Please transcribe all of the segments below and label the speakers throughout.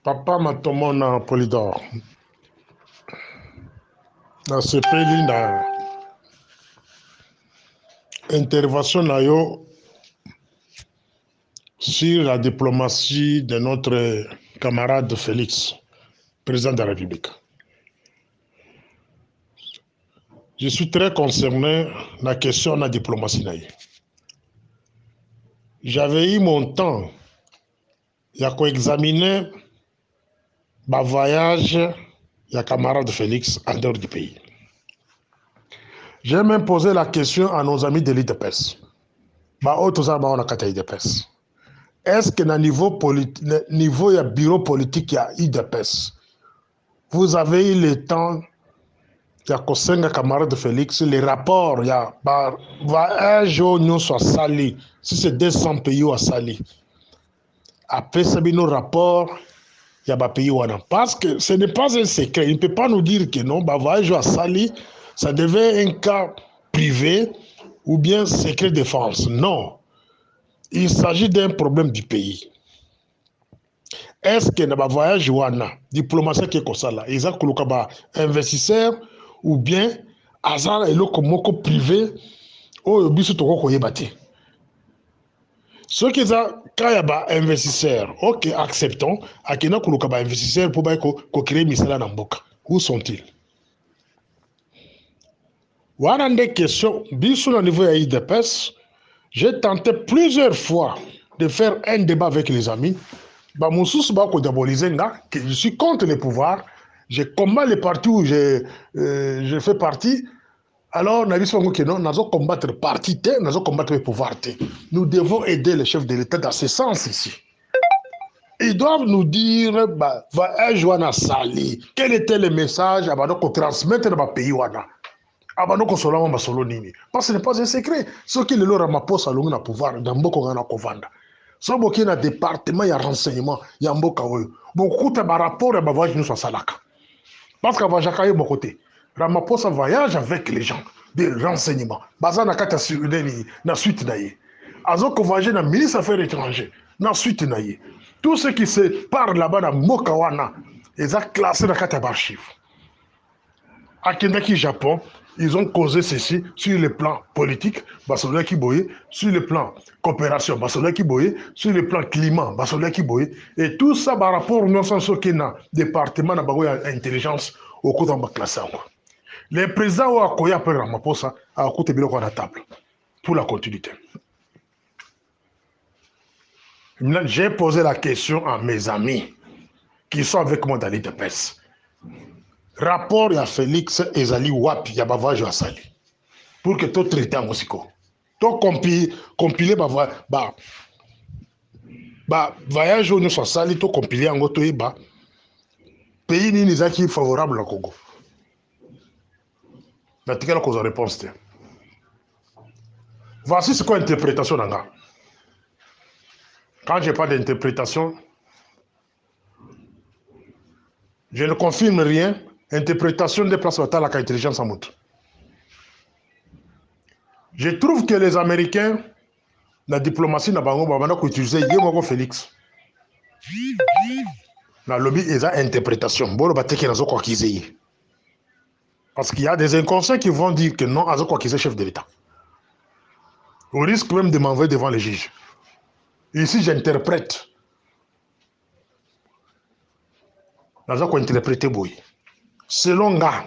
Speaker 1: Papa Matomona Polydor. Dans ce pays, na intervention na yo sur la diplomatie de notre camarade Félix, président de la République. Je suis très concerné la question de la diplomatie. J'avais eu mon temps, il y a qu'à examiner le voyage de camarade Félix en dehors du pays. J'ai même posé la question à nos amis de l'IDPS. Est-ce que dans le niveau du bureau politique il y a IDPS, vous avez eu le temps de camarade de Félix, les rapports, il y a un jour nous soit sali, si c'est 200 pays à sali. Après ça, nos rapports, il y a des pays parce que ce n'est pas un secret. Il ne peut pas nous dire que non, voyage à sali, ça devait un cas privé ou bien secret défense. Non. Il s'agit d'un problème du pays. Est-ce que dans le voyage, diplomatie qui est comme ça, ils ont investisseurs ou bien hasard et le privé ou bien tout le monde. Ceux qui ont des investisseurs, ok, acceptons, à qui n'a pas investisseurs pour créer misala dans Mboka. Où sont-ils? Voilà des questions. Bien sûr, au niveau de l'IDPS, j'ai tenté plusieurs fois de faire un débat avec les amis. Je suis contre le pouvoir. Je combats les partis où je fais partie. Alors, nous devons combattre le parti, nous devons combattre le pouvoir. Nous devons aider les chefs de l'État dans ce sens ici. Ils doivent nous dire quel était le message qu'on transmettre dans le pays. Parce que ce n'est pas un secret. Ce qui est le Ramaphosa a pouvoir dans beaucoup de Kovanda. Si il y a un département, il y a un renseignement, il y a un beaucoup de rapports à voyage nous salaka. Parce que Vajaka est mon côté. Ramaphosa voyage avec les gens, des renseignements. Bazana kata na suite naïe. Azoko voyage dans le ministre des Affaires étrangères, na suite naïe. Tout ce qui se parle là-bas dans Mokawana, ils ont classé dans kata archives. À Kendaki, Japon, ils ont causé ceci sur le plan politique, Basola Kiboye, sur le plan coopération, Basola Kiboye, sur le plan climat, Basola Kiboye, et tout ça par rapport au non-sens qui n'a département d'intelligence au cours de la classe. Le président ou Akoya après Ramaphosa a coûté bien à la table pour la continuité. J'ai posé la question à mes amis qui sont avec moi dans l'IDPS. Rapport à Félix Ezali Wapi ya bavajo asali pour que tout traité en musiko tout compiler voyage où nous soit sali tout compiler en goto iba pays ni nizaki favorable au Congo. Natikela cause réponse. Voici ce qu'est interprétation nanga. Quand j'ai pas d'interprétation, je ne confirme rien. Interprétation des places à la intelligence en montre. Je trouve que les Américains, la diplomatie n'a pas utilisé Félix. La lobby est interprétation. Parce qu'il y a des inconscients qui vont dire que non, Azoko qui est chef de l'État. Au risque même de m'envoyer devant les juges. Ici, j'interprète. Azoko interpréter Boy. Selon Nga,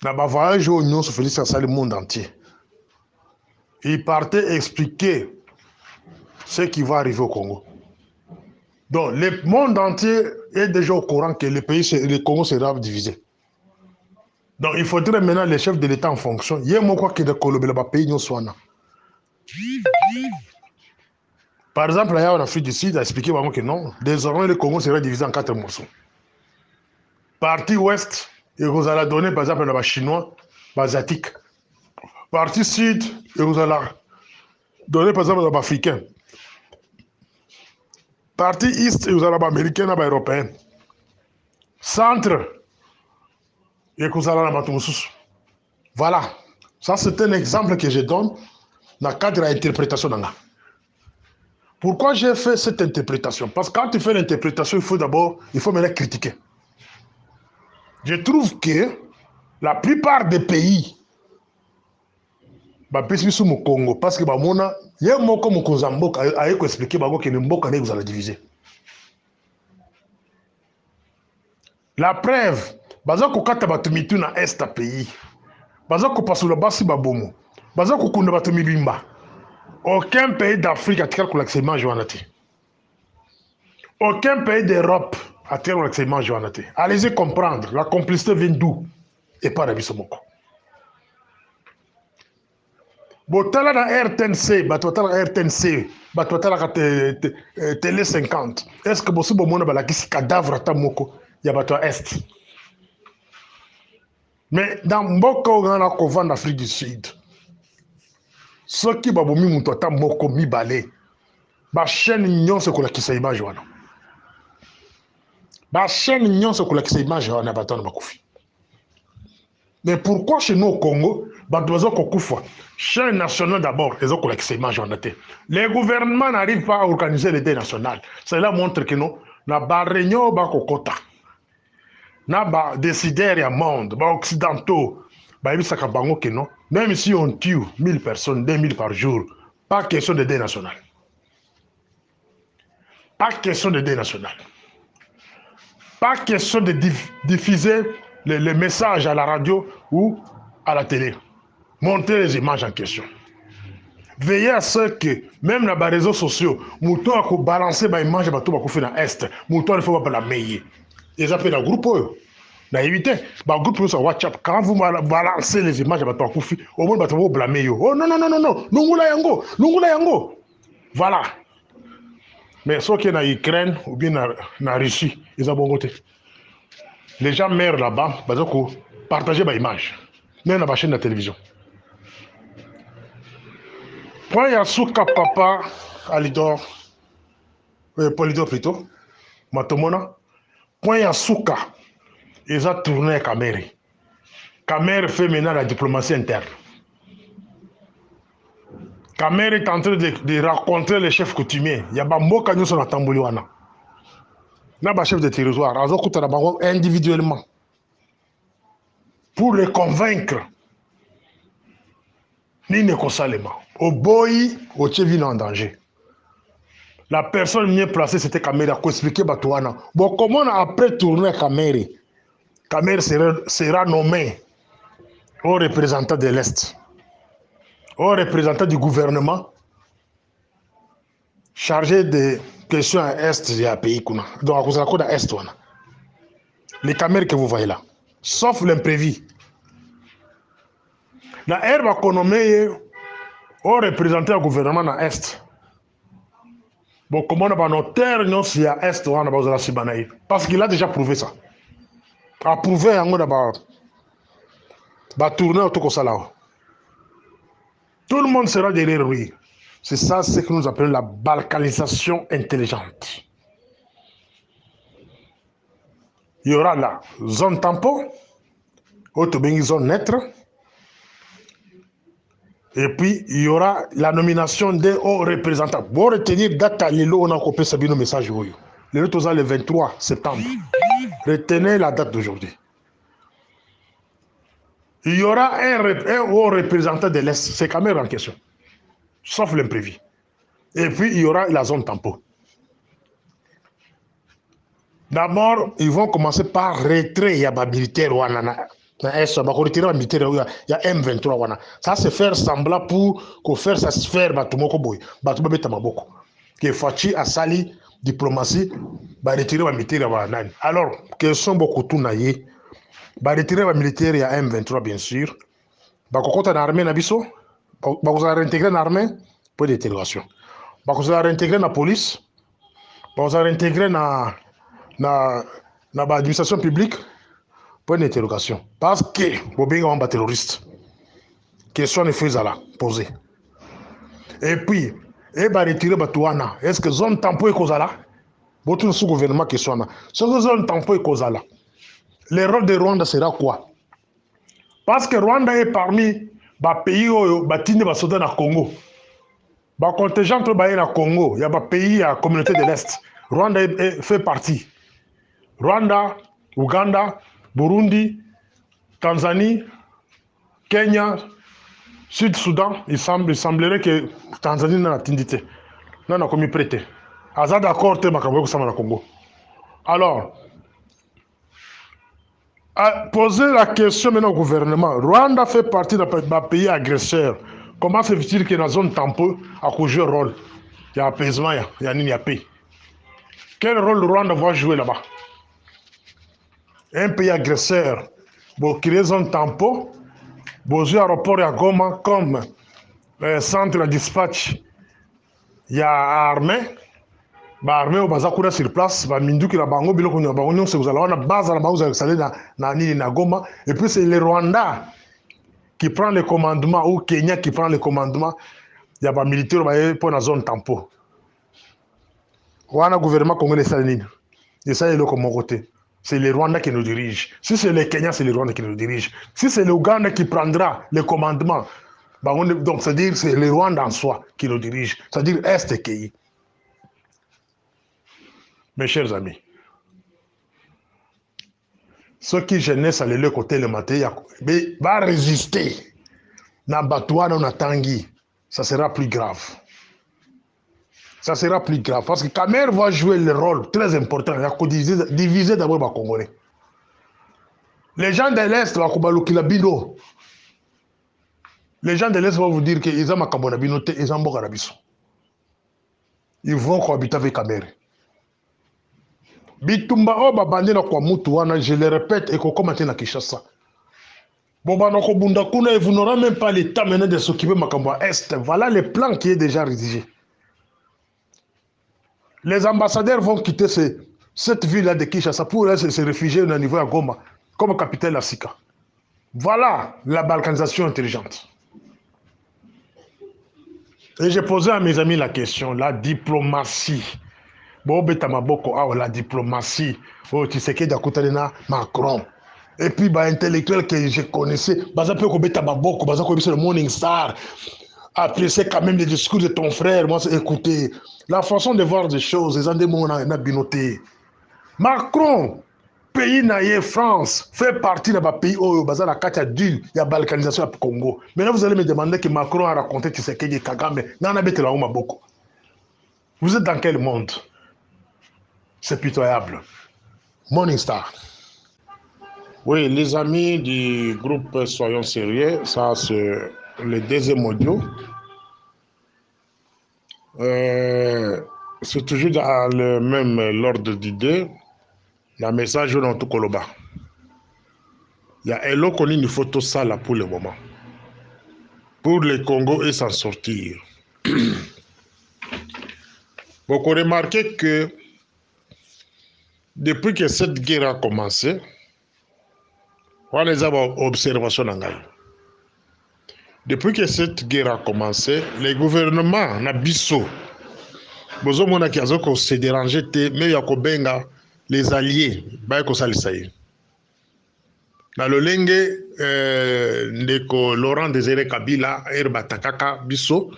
Speaker 1: dans le voyage où nous sommes Félix à le monde entier, il partait expliquer ce qui va arriver au Congo. Donc, le monde entier est déjà au courant que le Congo sera divisé. Donc, il faudrait maintenant les chefs de l'État en fonction. Il y a un quoi qui est de pays nous soignons. Par exemple, là, en Afrique du Sud, il a expliqué que non, désormais le Congo sera divisé en 4 morceaux. Partie ouest, et vous allez donner par exemple les Chinois, les Asiatiques. Partie sud, et vous allez donner par exemple les Africains. Partie est, et vous allez les Américains et les Européens. Centre, et vous allez les Matoussous. Voilà. Ça, c'est un exemple que je donne dans le cadre de l'interprétation. Pourquoi j'ai fait cette interprétation? Parce que quand tu fais l'interprétation, il faut maintenant critiquer. Je trouve que la plupart des pays, sous mon Congo, parce que il y a un mot comme Kozambok a expliqué que le Mboka vous allez diviser. La preuve, baza kokata bato mitu na est pays, baza kopasula basi babomo, baza kokunda bato mibimba. Aucun pays d'Afrique a tiré l'accès joanati. Aucun pays d'Europe a tiré l'accès joanati. Allez-y comprendre, la complicité vient d'où et pas de Bissomoko. Botala na RTNC, batotala RTNC, batotala télé 50. Est-ce que bosi bomona balakisi cadavre ta moko ya bato est? Mais dans mboka on a couvent d'Afrique du Sud. Ceux qui babomi muto ata moko mibale. Ba chaîne nyonso kolakisa image wana. Ba chaîne nyonso kolakisa image wana batona bakufi. Mais pourquoi chez nous au Congo, chaîne nationale d'abord, ils ont collecté image en été. Les gouvernements n'arrivent pas à organiser l'idée nationale. Cela montre que nous, na ba réunion ba kokota. Na ba décideurs ya monde, ba occidentaux, ba ibisaka bango que non, même si on tue 1000 personnes, 2000 par jour, pas question d'idée nationale. Pas question d'idée nationale. Pas question de diffuser les messages à la radio ou à la télé. Montrer les images en question. Veillez à ce que, même dans les réseaux sociaux, mouton a balancé les images de tout fait dans l'Est. Mouton ne faut pas la meiller. Ils appellent un groupe. Na éviter, le groupe sur WhatsApp, quand vous balancez les images de tout fait, au moins vous blâmer. Oh non, non, non, non, non, Nungula Yango, Nungula Yango. Voilà. Mais ceux qui sont en Ukraine ou bien en Russie, ils ont bon côté. Les gens meurent là-bas parce que partager les images. Même dans la chaîne de télévision. Point Yasuka Papa Alidor, Polidor plutôt, Matomona. Point Yasuka, ils ont tourné Kamere. Kamere fait maintenant la diplomatie interne. Kamere est en train de rencontrer les chefs coutumiers. Il y a des mots qui sont en Tambouliwana. Il y a des chefs de territoire. Ils ont individuellement. Pour les convaincre. Ni nécessairement. Au boy, au Tchevin en danger. La personne mieux placée, c'était Kamere, qui expliquait Batouana. Bon, comment après tourner Kamere, Kamere sera nommé au représentant de l'Est, au représentant du gouvernement, chargé des questions à Est et à pays. Donc, à cause de la Est, les Kamere que vous voyez là, sauf l'imprévu. La herbe a nommé au représentant du gouvernement à Est. Bon, comment on a notaire non si à Est on a besoin de parce qu'il a déjà prouvé ça. A prouvé en gros va tourner autour de ça là. Tout le monde sera derrière lui. C'est ça ce que nous appelons la balkanisation intelligente. Il y aura la zone tampon, autre zone neutre. Et puis, il y aura la nomination des hauts représentants. Pour retenir date, on a copié ce message. Le 23 septembre. Retenez la date d'aujourd'hui. Il y aura un haut représentant de l'Est. C'est quand même en question. Sauf l'imprévu. Et puis, il y aura la zone tampon. D'abord, ils vont commencer par retrait. Il y a des militaires. Il y a M23. Ça, c'est faire semblant pour faire ça se faire. Que Fachi a sali diplomatie, retirer les militaires. Alors, quels sont beaucoup de naïs? Retirer les militaires, il y a M23, bien sûr. Quand on a l'armée, on a réintégré l'armée pour l'interrogation. On a réintégré la police. On a réintégré l'administration publique. Point d'interrogation. Parce que vous avez un terroriste. Question de feux à la poser. Et puis, retirer Batouana. Est-ce que zone tampon est cause là? Votre sous-gouvernement question là. Ce que zone tampon est cause là. Le rôle de Rwanda sera quoi? Parce que Rwanda est parmi les pays où batine basoda na Congo. Bah, contingent entre le Congo, il y a des pays, la communauté de l'Est. Rwanda fait partie. Rwanda, Ouganda, Burundi, Tanzanie, Kenya, Sud-Soudan. Il semblerait que Tanzanie n'a pas tindité. Non, on a commis prêté. Aza d'accord, tu es au Congo. Alors, poser la question maintenant au gouvernement. Rwanda fait partie d'un pays agresseur. Comment se fait-il que dans la zone tampon, a joué un rôle? Il y a apaisement, il y a paix. Quel rôle le Rwanda va jouer là-bas? Un pays agresseur, pour créer zone tampon, pour jouer aéroport à Goma comme centre de dispatch, il y a armée. Armée au bazakura sur place, minduki la bango biloko nya bango nyonso vous allez on a base la bango vous allez na Goma et puis c'est le Rwanda qui prend le commandement ou Kenya qui prend le commandement. Il y a pas militaire pour la zone tampon. Wana gouvernement congolais ça nini. Et ça est le comme côté. C'est le Rwanda qui nous dirige. Si c'est le Kenya, c'est le Rwanda qui nous dirige. Si c'est le Ouganda qui prendra le commandement, donc c'est-à-dire c'est le Rwanda en soi qui nous dirige. C'est-à-dire Est Kenya. Mes chers amis, ceux qui jeunesse à le côté le matin, va résister. Na batouana na tangi, ça sera plus grave. Ça sera plus grave parce que Kamer va jouer le rôle très important. Il a diviser d'abord les Congolais. Les gens de l'Est vont kubalukila bino. Les gens de l'Est vont vous dire qu'ils ont makabona binote, ils ont bokarabiso. Ils vont cohabiter avec Kamer. Bitumba oba bandela kwa mutu wana, je le répète, et qu'on commence na Kinshasa. Bon, et vous n'aurez même pas le temps maintenant de s'occuper de Makambo Est. Voilà le plan qui est déjà rédigé. Les ambassadeurs vont quitter cette ville-là de Kinshasa pour se réfugier au niveau à Goma, comme capitale à Sika. Voilà la balkanisation intelligente. Et j'ai posé à mes amis la question, la diplomatie. Bon, la diplomatie. Oh, tu sais que d'Akutalena Macron. Et puis, intellectuel que je connaissais, le Morning Star. Apprécier quand même les discours de ton frère. Moi, écoutez, la façon de voir des choses, les endémons na binoté. Macron, pays naïe France, fait partie de ma pays où il y a la il y a balkanisation au Congo. Maintenant, vous allez me demander que Macron a raconté Tshisekedi Kagame. Vous êtes dans quel monde? C'est pitoyable. Morning Star. Oui, les amis du groupe Soyons Sérieux, ça c'est le deuxième audio. C'est toujours dans le même ordre d'idée. Le message dans tout Koloba. Il y a Elo qu'on a une photo ça là pour le moment. Pour le Congo et s'en sortir. Vous remarquez que depuis que cette guerre a commencé, on les a observations dans la. Depuis que cette guerre a commencé, les gouvernements n'abisso. Bozo mona ki azoko se déranger te mais yakobenga les alliés ba ko salisaye. Na lolenge ndeko Laurent Désiré Kabila batakaka biso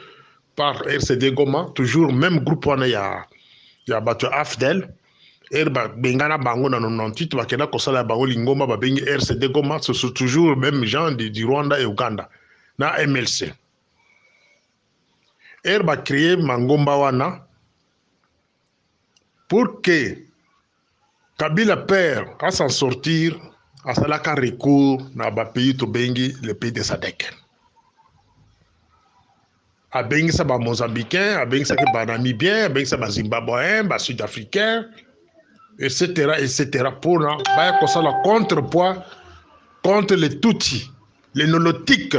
Speaker 1: par RCD Goma toujours même groupe wana ya bato AFDEL bengana bango na 98 bakena ko sala bango lingoma ba bengi RCD Goma ce sont toujours même gens du Rwanda et Uganda na MLC. Ba créer mangomba wana pour que Kabila père à s'en sortir à salaka recours na ba pays to bengi le pays de SADC. A bengi sa ba Mozambicain, a bengi sa ke ba Namibien, a bengi sa ba Zimbabwéen, ba Sud-Africain, etc. pour na ba ko sala contrepoids contre les Tutsis, les Nolotiques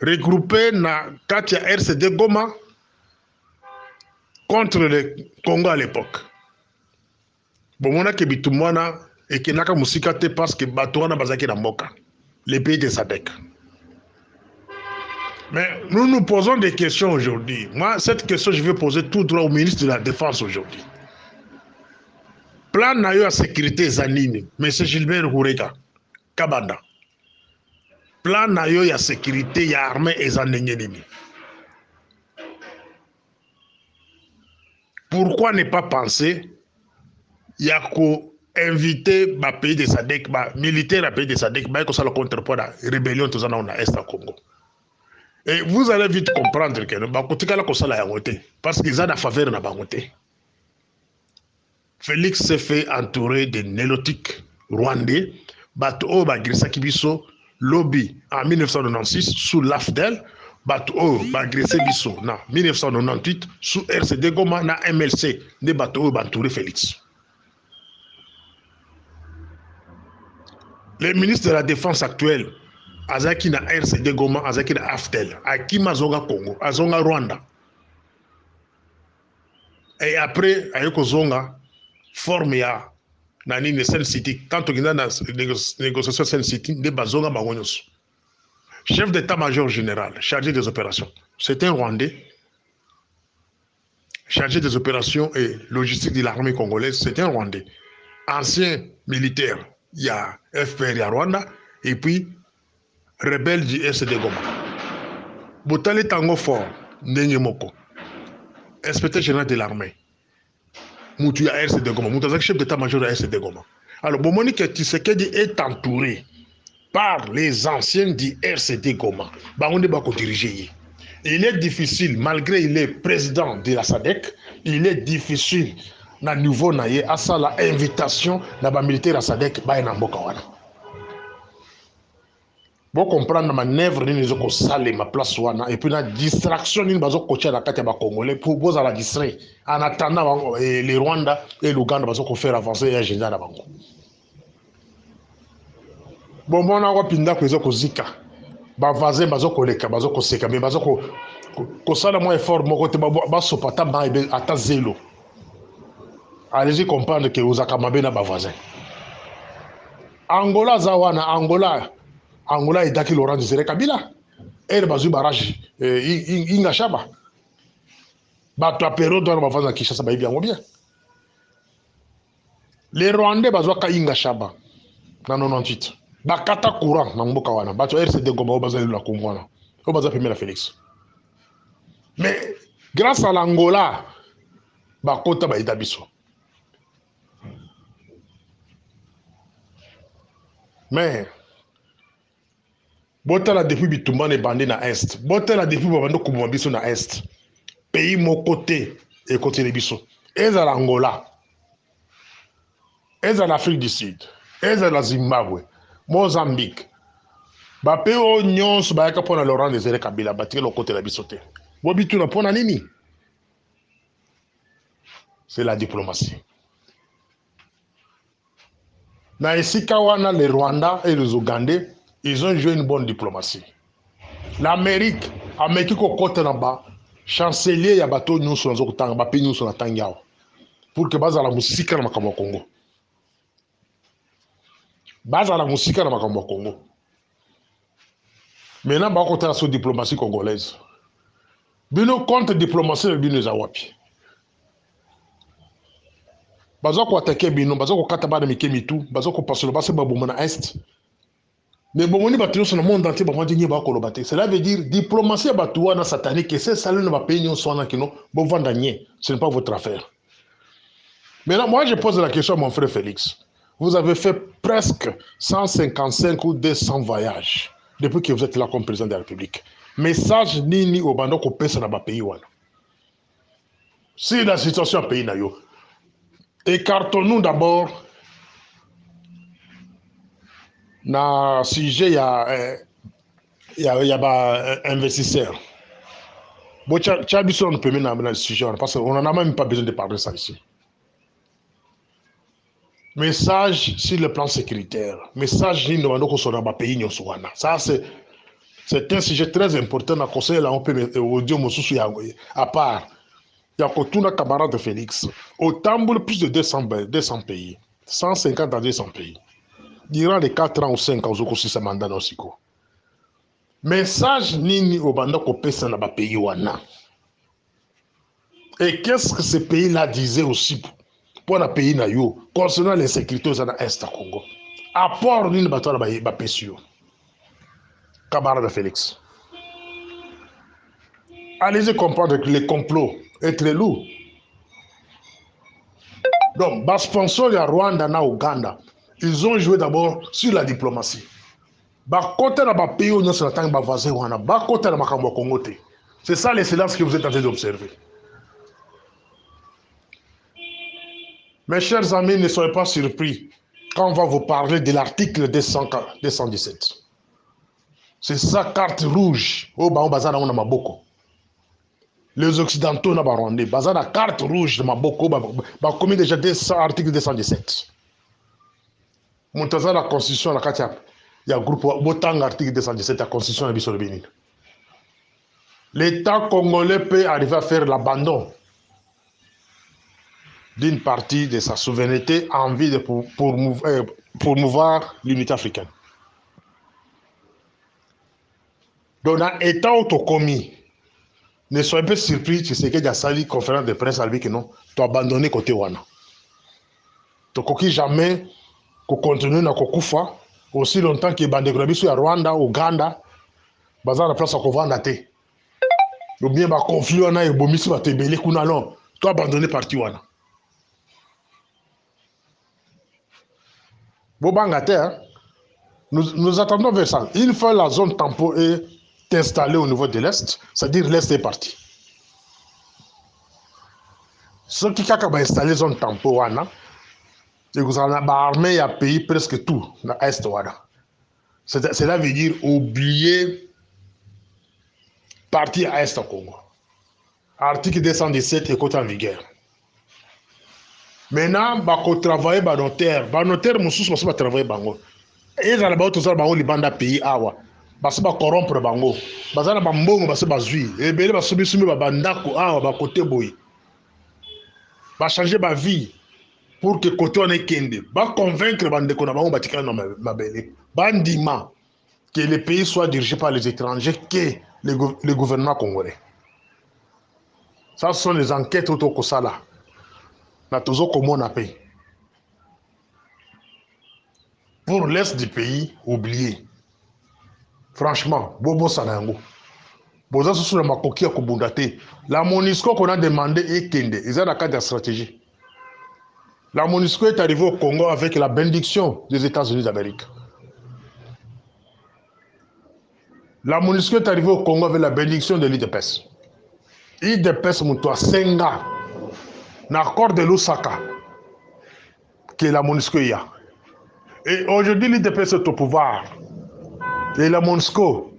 Speaker 1: regroupés na Katia RCD Goma contre le Congo à l'époque. Bon, on a que bitumwana et que naka musika te parce que batouana bazaki na mboka, les pays de SADC. Mais nous nous posons des questions aujourd'hui. Moi, cette question, je vais poser tout droit au ministre de la Défense aujourd'hui. Plan na yo à sécurité zanini, M. Gilbert Hourega, Kabanda. Plan na yo à sécurité ya armée et zanini. Pourquoi ne pas penser il y a inviter les pays de SADC, les militaires à pays de SADC, pour ça le contrepoids de la rébellion tout ça dans l'Est au Congo. Et vous allez vite comprendre que parce qu'ils ont la faveur dans la Félix s'est fait entourer de nélotiques rwandais, bateau Bagrissa Kibiso, lobby en 1996 sous l'AFDEL, bateau Bagrissa Biso en 1998 sous RCD Goma na MLC, des bateaux entouré Félix. Le ministre de la Défense actuel, Azaki na RCD Goma, Azaki na AFDEL, Akima Zonga Congo, Azonga Rwanda. Et après, Ayoko Zonga, forme ya nani ne Sen City quand on a na négociation Sen City de bazonga bangonyos. Chef d'état-major général chargé des opérations, c'est un Rwandais. Chargé des opérations et logistique de l'armée congolaise, c'est un Rwandais. Ancien militaire, il y a FPR, il y a Rwanda, et puis rebelle du SD Goma. Botale Tango Fort, Ndenge Moko, inspecteur général de l'armée. Moutou à RCD Goma, Moutou chef d'état-major à RCD Goma. Alors, Bomonique Tshisekedi est entouré par les anciens du RCD Goma. Baronde Bako dirigé. Il est difficile, malgré il est président de la SADC, il est difficile na niveau naye à ça la invitation na ba militaire à SADC ba na mboka wana. Bon comprendre ma manœuvre ni les ko sale ma place wana et puis la distraction ni bazo coacher la kati ba congolais pour boza la distrait en attendant les Rwanda et l'Ouganda bazo ko faire avancer agenda na bango. Bon mona ko pinda ko zo ko zika ba vaze bazo ko leka bazo ko seka mais bazo ko sala mo effort moko te ba sopata ba ata zéro. Allez-y comprendre que vous avez na ba voisin. Angola zawana Angola et Daki Laurent Désiré Kabila. Et le bazu barrage Inga Shaba. Bato apéro dans la phase Kinshasa ba bien bien. Les Rwandais bazwaka Inga Shaba na 98. Bakata courant na mboka wana. Bato RCD Goma o bazali la Congo wana. O baza premier la Félix. Mais grâce à l'Angola bakota ba itabiso. Mais botala depuis bitumba ne bande na est, botala depuis babando kuboma biso na est, pays mon côté et côté de biso, ezala Angola, ezala Afrique du Sud, ezala Zimbabwe, Mozambique, ba pays o nyonso ba yaka pona Laurent Désiré Kabila batike le côté de biso te. Bobitu na pona nini? C'est la diplomatie. Na esika wana les Rwandais et les Ougandais, ils ont joué une bonne diplomatie. L'Amérique, Amérique ko kote na ba chancelier ya bato nyonso nazo kutanga ba pays nyonso na tangiao. Pour que baza la musika na makambo Congo. Baza la musika na makambo Congo. Maintenant ba ko tala so diplomatie congolaise. Bino contre diplomatie bino za wapi? Bazo ko attaquer bino, bazo ko kata ba na mikemi tout, bazo ko passer le bas ba bomona est. Mais bon, on est battu sur le monde entier, cela veut dire diplomatie batouana satanique, et c'est ça le pays qui non, bon vendanier, ce n'est pas votre affaire. Maintenant, moi je pose la question à mon frère Félix. Vous avez fait presque 155 ou 200 voyages depuis que vous êtes là comme président de la République. Message ni au bando ko pesa na ba pays wana. Si la situation pays na yo, écartons-nous d'abord. Na sujet ya ba investisseur. Bon, Tchabiso on peut même dans le sujet parce qu'on n'en a même pas besoin de parler de ça ici. Message sur le plan sécuritaire. Message ni demandons qu'on soit dans le pays nyoswana. Ça c'est un sujet très important à conseiller là on peut audio mosusu à part. Il y a Kotuna camarade de Félix. Au Tamboul plus de 200 pays. 150 à 200 pays. Durant les 4 ans ou 5 ans, aussi ça mandat aussi. Message nini au banda ko pesa na ba pays wana. Et qu'est-ce que ce pays-là disait aussi pour la pays na yo concernant l'insécurité dans l'Est à Congo. Apport nini bato na ba pesio. Camarade Félix. Allez-y comprendre que les complots est très lourd. Donc, les sponsors de Rwanda et Ouganda, ils ont joué d'abord sur la diplomatie. Côté de pays où nous sommes voisins, côté de Congo. C'est ça les silences que vous êtes en train d'observer. Mes chers amis, ne soyez pas surpris quand on va vous parler de l'article 217. C'est ça, carte rouge. Les Occidentaux n'ont pas rendu. Bazar la carte rouge de Maboko, commis déjà article 217. Montaza la constitution, la carte, il y a un groupe, autant article 217, la constitution de Bissolbini. L'État congolais peut arriver à faire l'abandon d'une partie de sa souveraineté en vue de promouvoir l'unité africaine. Donc, dans l'État autocommis, ne soyez pas surpris de ce que Yassali, conférence de presse, a dit que non, tu as abandonné côté Wana. Tu n'as jamais continué à Kokufa, aussi longtemps que Bandegrabi sur Rwanda, Ouganda, Bazar la place à Kovanda. Ou bien, conflit Wana et Bomisi va te belé, non, tu as abandonné parti Wana. Nous attendons vers ça. Une fois la zone tampon est installée au niveau de l'Est, c'est-à-dire l'Est est parti. Ceux qui ont installé la zone tampon, l'armée a payé presque tout dans l'Est. Cela veut dire oublier partir à l'Est au Congo. Article 217 est en vigueur. Maintenant, on travaille dans nos terres. Dans nos terres, on va travailler. Et ils ont tous les bandes pays. Parce que corrompre bango. Parce que bambongo parce que bazui. Et bien parce que bisumi babandako ba côté boy. Ba changer ba vie pour que côté on est kende. Ba convaincre bandeko na bango batika na mabele. Bandima que le pays soit dirigé par les étrangers que le gouvernement congolais. Ça ce sont les enquêtes autour de ça là. Na tozo comment on appelle. Pour l'est du pays, oublié. Franchement, Bobo Sanango. Boza sous la makoki à Kobundate. La MONUSCO qu'on a demandé est Kende. Ils ont la carte de stratégie. La MONUSCO est arrivée au Congo avec la bénédiction des États-Unis d'Amérique. La MONUSCO est arrivée au Congo avec la bénédiction de l'IDPS. IDPS Moutoua Senga. L'accord de Lusaka. Que la MONUSCO y a. Et aujourd'hui, l'IDPS est au pouvoir. Et la MONUSCO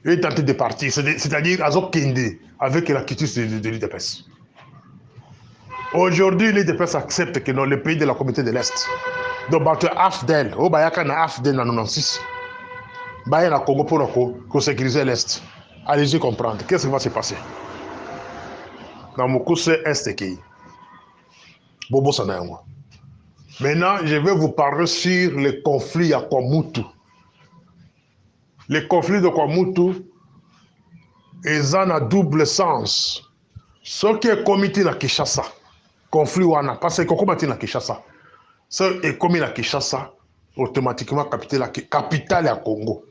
Speaker 1: est tenté de partir, c'est-à-dire Azok Kende, avec la quitus de l'IDPS. Aujourd'hui, l'IDPS accepte que dans le pays de la communauté de l'Est, donc AFDEL, au Bayaka na AFDEL en 96, Bayaka na Congo pour sécuriser l'Est. Allez-y comprendre, qu'est-ce qui va se passer? Dans mon coup, c'est Est qui Bobo Sanayango. Maintenant, je vais vous parler sur le conflit à Kwamutu. Le conflit de Kwamutu est en double sens. Ce qui est commis à Kinshasa, conflit wana, parce que commis à Kinshasa, ce qui est commis à Kinshasa, automatiquement capitale à Congo.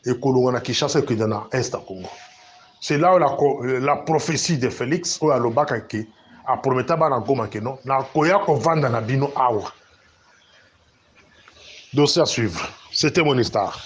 Speaker 1: Et Kolonga Kinshasa qui est dans l'Est à Congo. C'est là où la prophétie de Félix, où Alobaka qui a promis à Goma que non, na koya ko vanda na bino awa. Dossier à suivre. C'était mon histoire.